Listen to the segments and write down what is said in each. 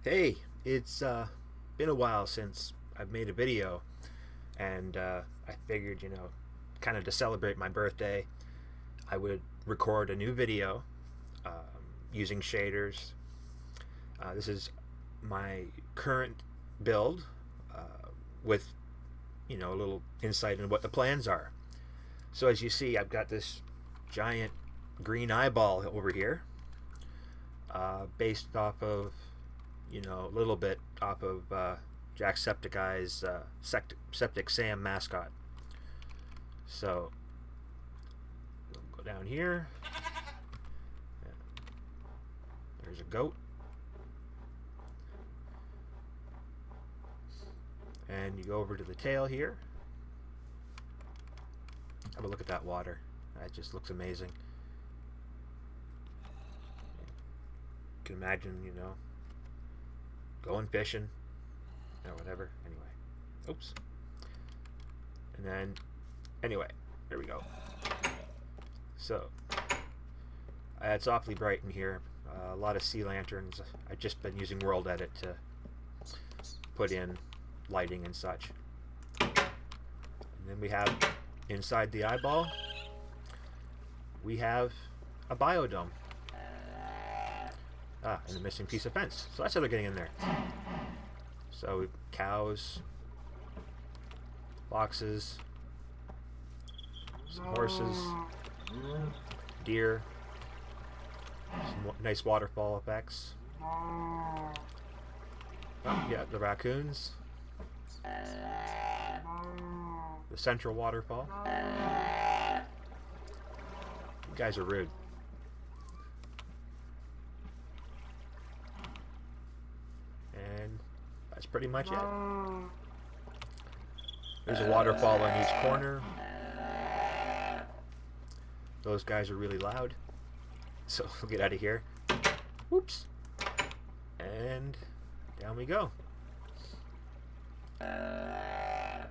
Hey, it's been a while since I've made a video, and I figured, kind of to celebrate my birthday, I would record a new video using shaders. This is my current build with, a little insight into what the plans are. So as you see, I've got this giant green eyeball over here, based off of a little bit off of Jacksepticeye's Septic Sam mascot. So we'll go down here. There's a goat. And you go over to the tail here. Have a look at that water. That just looks amazing. You can imagine, going fishing or whatever. Anyway, oops. And then, anyway, there we go. So, it's awfully bright in here. A lot of sea lanterns. I've just been using World Edit to put in lighting and such. And then we have inside the eyeball, we have a biodome. And a missing piece of fence. So that's how they're getting in there. So we've cows, foxes, some horses, deer, some nice waterfall effects. Oh, yeah, the raccoons, the central waterfall. You guys are rude. And that's pretty much it. There's a waterfall on each corner. Those guys are really loud. So we'll get out of here. Whoops. And down we go. Yeah,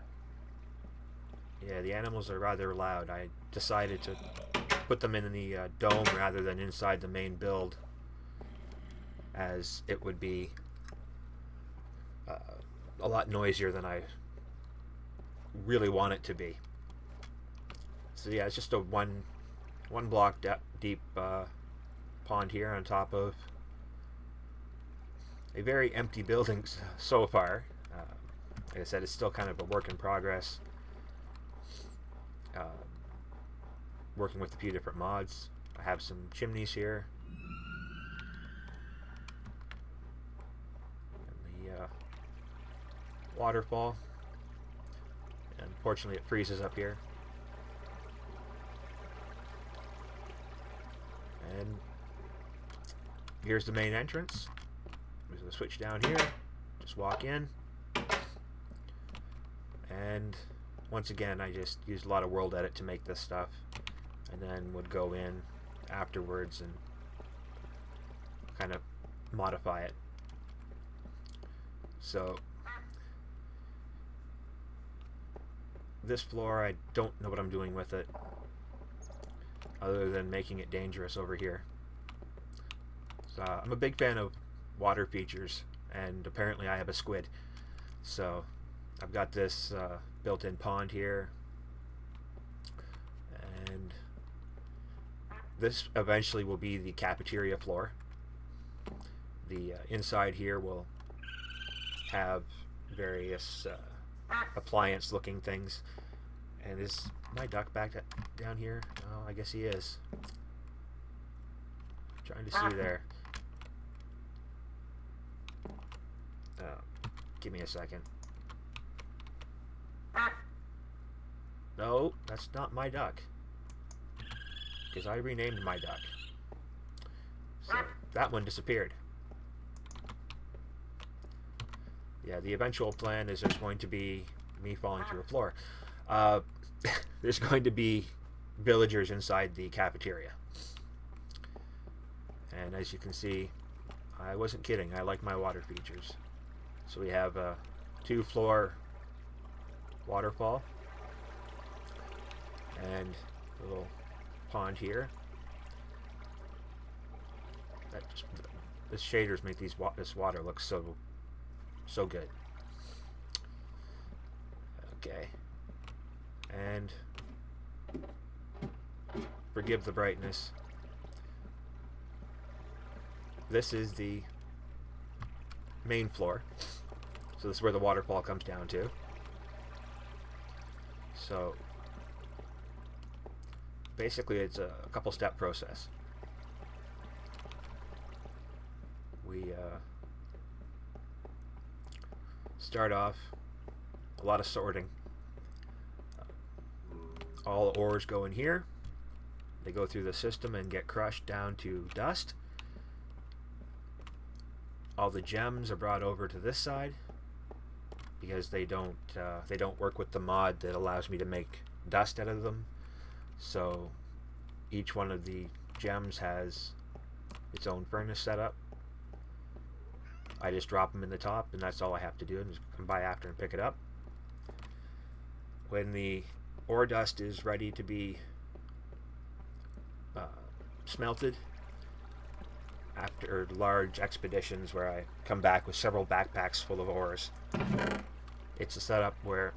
the animals are rather loud. I decided to put them in the dome rather than inside the main build, as it would be a lot noisier than I really want it to be. So yeah, it's just a one block deep pond here on top of a very empty building so far. Like I said, it's still kind of a work in progress. Working with a few different mods. I have some chimneys here. Waterfall. Unfortunately, it freezes up here. And here's the main entrance. There's a switch down here. Just walk in. And once again, I just used a lot of World Edit to make this stuff, and then would go in afterwards and kind of modify it. So this floor, I don't know what I'm doing with it, other than making it dangerous over here. So, I'm a big fan of water features, and apparently I have a squid. So I've got this built-in pond here, and this eventually will be the cafeteria floor. The inside here will have various appliance looking things. And is my duck back down here? Oh, I guess he is. Trying to see there. Give me a second. No, that's not my duck, because I renamed my duck. So that one disappeared. Yeah, the eventual plan is there's going to be me falling through a floor. There's going to be villagers inside the cafeteria. And as you can see, I wasn't kidding. I like my water features. So we have a 2-floor waterfall and a little pond here. the shaders make this water look so good. Okay, and forgive the brightness. This is the main floor, so this is where the waterfall comes down to. So basically it's a couple step process. We start off a lot of sorting. All ores go in here. They go through the system and get crushed down to dust. All the gems are brought over to this side because they don't work with the mod that allows me to make dust out of them. So each one of the gems has its own furnace set up. I just drop them in the top, and that's all I have to do, and just come by after and pick it up. When the ore dust is ready to be smelted, after large expeditions where I come back with several backpacks full of ores, it's a setup where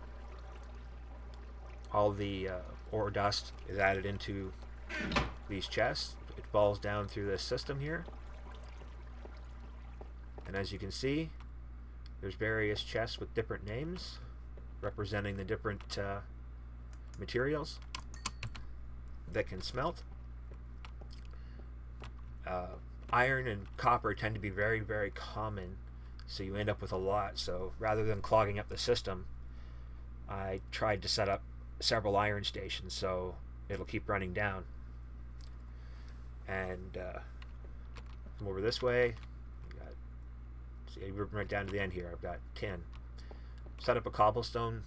all the ore dust is added into these chests. It falls down through this system here, and as you can see, there's various chests with different names representing the different materials that can smelt. Iron and copper tend to be very, very common, so you end up with a lot. So rather than clogging up the system, I tried to set up several iron stations so it'll keep running down. And come over this way. See, we're right down to the end here. I've got 10. Set up a cobblestone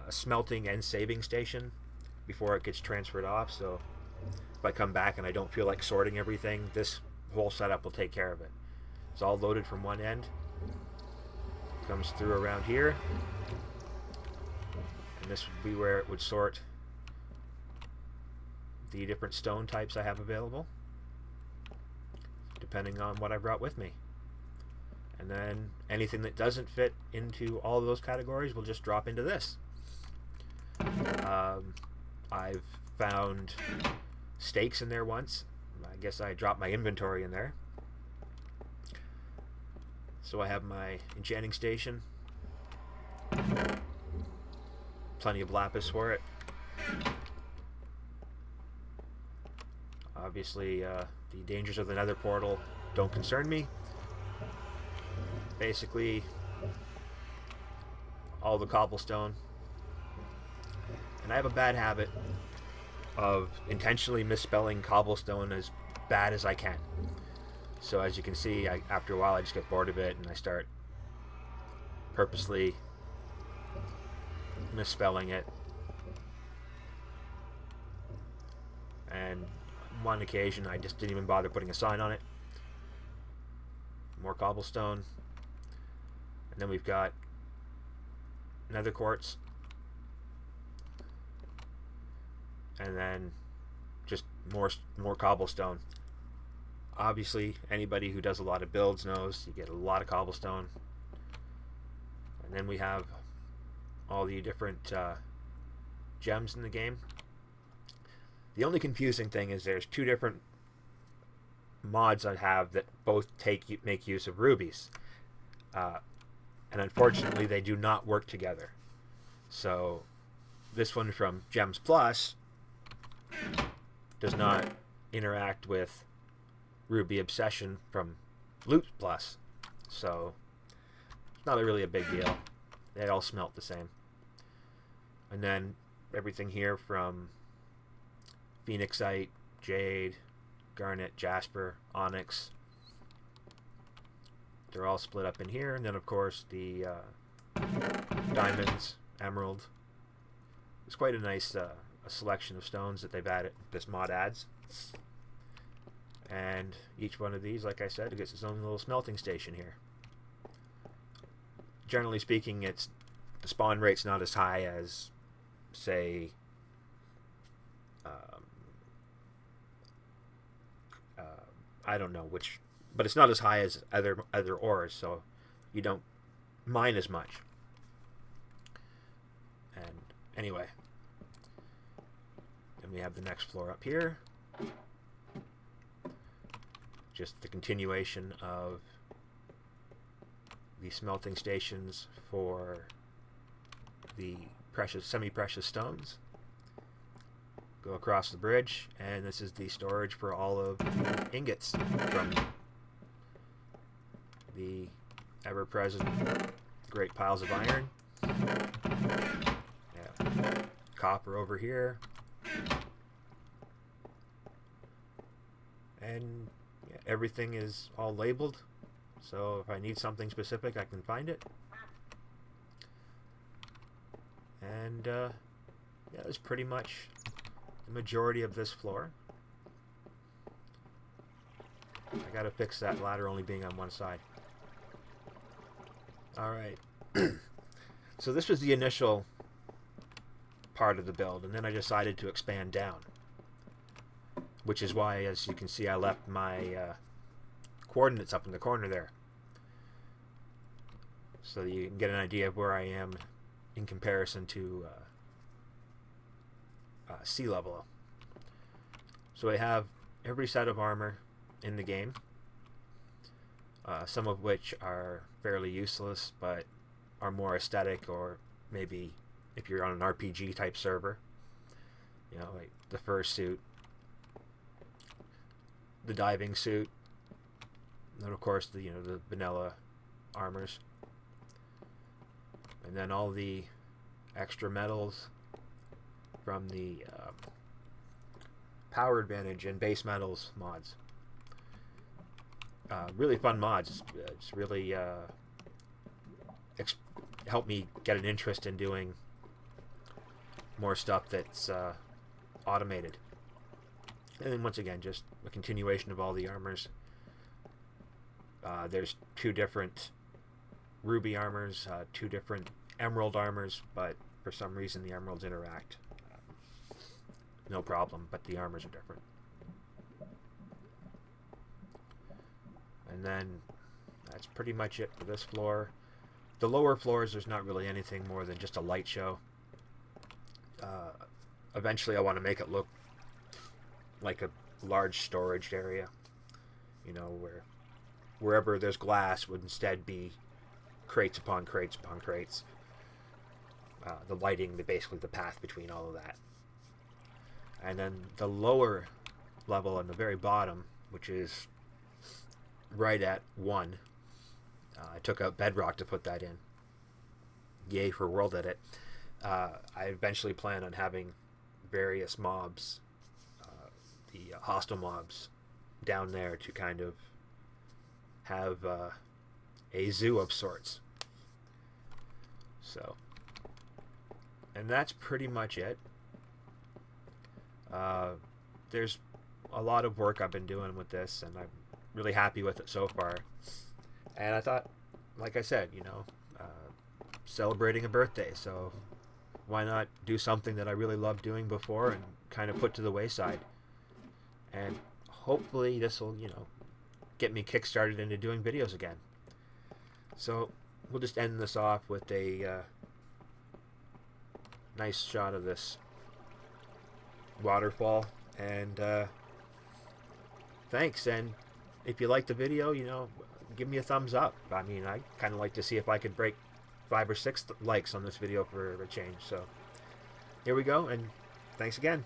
smelting and saving station before it gets transferred off, so if I come back and I don't feel like sorting everything, this whole setup will take care of it. It's all loaded from one end, comes through around here, and this would be where it would sort the different stone types I have available depending on what I brought with me. And then anything that doesn't fit into all of those categories will just drop into this. I've found stakes in there once. I guess I dropped my inventory in there. So I have my enchanting station. Plenty of lapis for it. Obviously, the dangers of the nether portal don't concern me. Basically, all the cobblestone. And I have a bad habit of intentionally misspelling cobblestone as bad as I can. So as you can see, after a while I just get bored of it and I start purposely misspelling it. And one occasion I just didn't even bother putting a sign on it. More cobblestone. And then we've got nether quartz. And then just more cobblestone. Obviously, anybody who does a lot of builds knows you get a lot of cobblestone. And then we have all the different gems in the game. The only confusing thing is there's two different mods I have that both make use of rubies. And unfortunately, they do not work together. So this one from Gems Plus does not interact with Ruby Obsession from Loot Plus. So it's not really a big deal. They all smelt the same. And then everything here from Phoenixite, Jade, Garnet, Jasper, Onyx, they're all split up in here. And then of course the diamonds, emerald. It's quite a nice a selection of stones that they've added, this mod adds. And each one of these, like I said, gets its own little smelting station here. Generally speaking, the spawn rate's not as high as, say, I don't know which but it's not as high as other ores, so you don't mine as much. And anyway, then we have the next floor up here. Just the continuation of the smelting stations for the semi-precious stones. Go across the bridge, and this is the storage for all of the ingots from the ever-present great piles of iron. Yeah. Copper over here. And yeah, everything is all labeled, so if I need something specific I can find it. And yeah, that's pretty much the majority of this floor. I gotta fix that ladder only being on one side. Alright. So this was the initial part of the build, and then I decided to expand down. Which is why, as you can see, I left my coordinates up in the corner there. So that you can get an idea of where I am in comparison to sea level. So I have every set of armor in the game. Some of which are fairly useless, but are more aesthetic, or maybe if you're on an RPG type server, you know, like the fursuit, the diving suit, and of course the the vanilla armors, and then all the extra metals from the power advantage and base metals mods. Really fun mods. It's really helped me get an interest in doing more stuff that's automated. And then once again, just a continuation of all the armors. There's 2 different ruby armors, 2 different emerald armors, but for some reason the emeralds interact. No problem, but the armors are different. And then that's pretty much it for this floor. The lower floors, there's not really anything more than just a light show. Eventually I want to make it look like a large storage area, you know, where wherever there's glass would instead be crates upon crates upon crates. The lighting, basically the path between all of that. And then the lower level on the very bottom, which is right at 1, I took out bedrock to put that in. Yay for World Edit. I eventually plan on having various mobs, the hostile mobs, down there to kind of have a zoo of sorts. So, and that's pretty much it. There's a lot of work I've been doing with this, and I'm really happy with it so far. And I thought, like I said, you know, celebrating a birthday, so why not do something that I really loved doing before and kind of put to the wayside. And hopefully this will, you know, get me kickstarted into doing videos again. So we'll just end this off with a nice shot of this waterfall. And thanks. And if you like the video, you know, give me a thumbs up. I mean, I kind of like to see if I could break 5 or 6 likes on this video for a change. So here we go, and thanks again.